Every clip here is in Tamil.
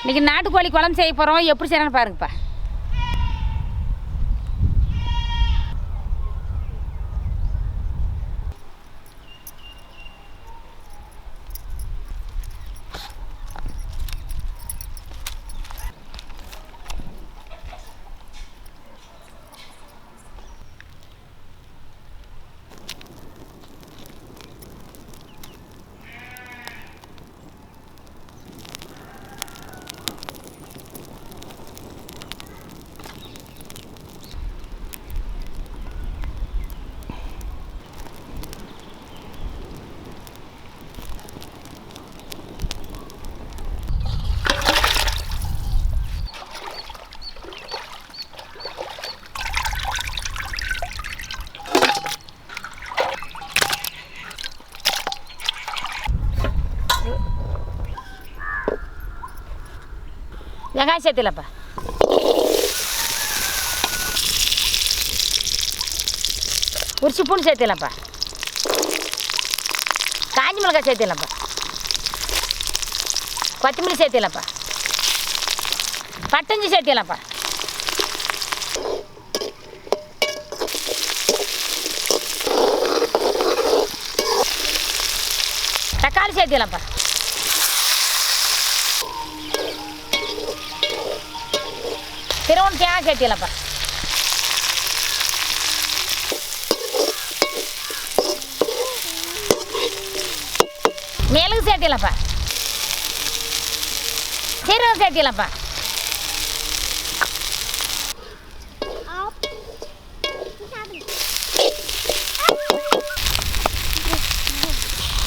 இன்றைக்கி நாட்டுக்கோழி குழம்பு செய்ய போகிறோம். எப்படி செய்யணும்னு பாருங்கப்பா. வெங்காயம் சேர்த்துலப்பா. ஒரு ஸ்பூன் சேர்த்துலப்பா. காஞ்சி மிளகாய் சேர்த்துலப்பா. கொத்தமல்லி சேர்த்துலப்பா. பட்டஞ்சி சேர்த்துலப்பா. தக்காளி சேர்த்துலப்பா. திருவண்ண தேங்காய் சேர்த்திலப்பா. மிளகு சேர்த்திலப்பா. சீரகம் சேர்த்திலப்பா.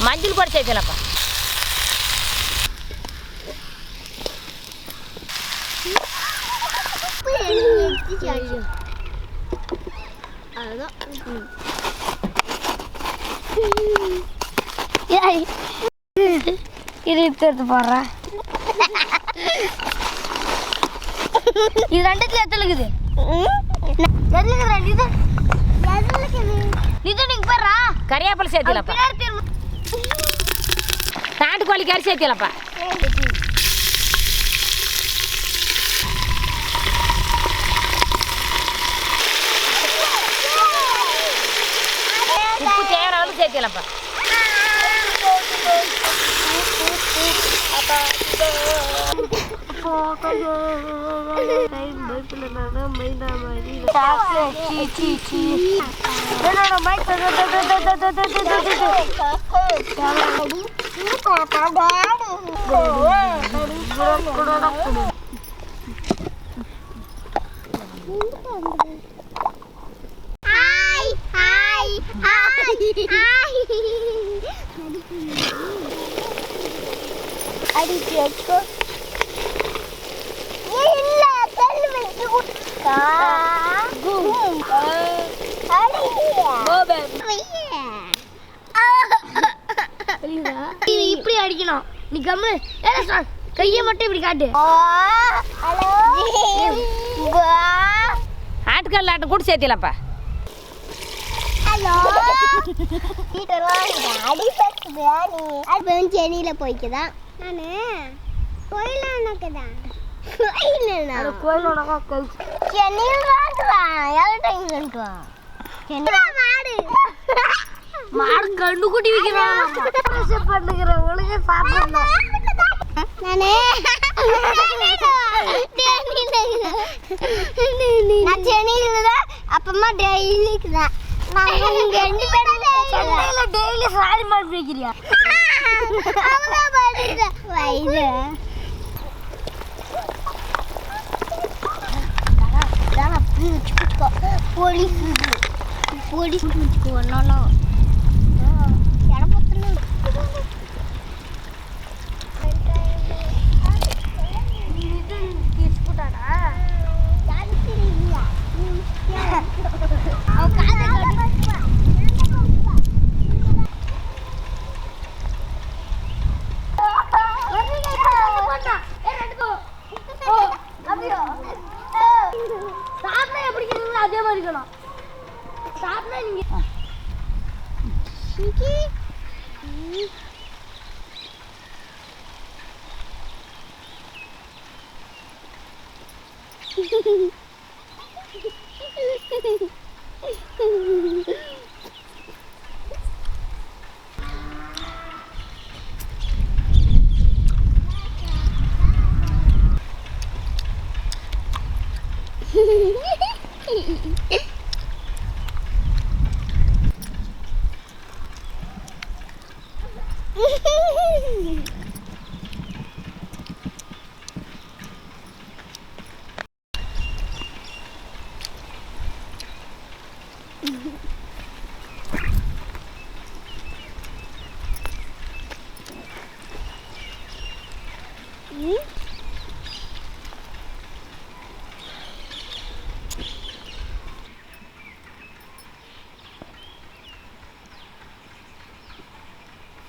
மஞ்சள் பொடி சேர்த்திலப்பா. இது எடுத்து போடுறா. இது ரெண்டுத்துல எத்தனை இருக்குது? கறியாப்பழம் சேர்த்திலப்பா. நாட்டுக்கோழி கறி சேர்த்திலப்பா. உப்பு தேவையான அளவு சேர்த்திலப்பா. இப்படி அடிக்கணும். நீ கம்மு கையை மட்டும் இப்படி காட்டு. ஆட்டுக்கால் ஆட்டம் கூட சேர்த்திலப்பா. சென்னையில போய்க்குதான் நானு கோயிலுக்குதான் மாடு கண்டு குட்டி பண்ணுகிற ஒழுங்க சாப்பிடணும். அப்பமா டெய்லிக்குதான் டெய்லி சாரி மாடு வைக்கிறியா? போலீஸ் போலீஸ் ஒன்னும் இடம் பத்தணும். அதே மாதிரி இருக்கணும். ம்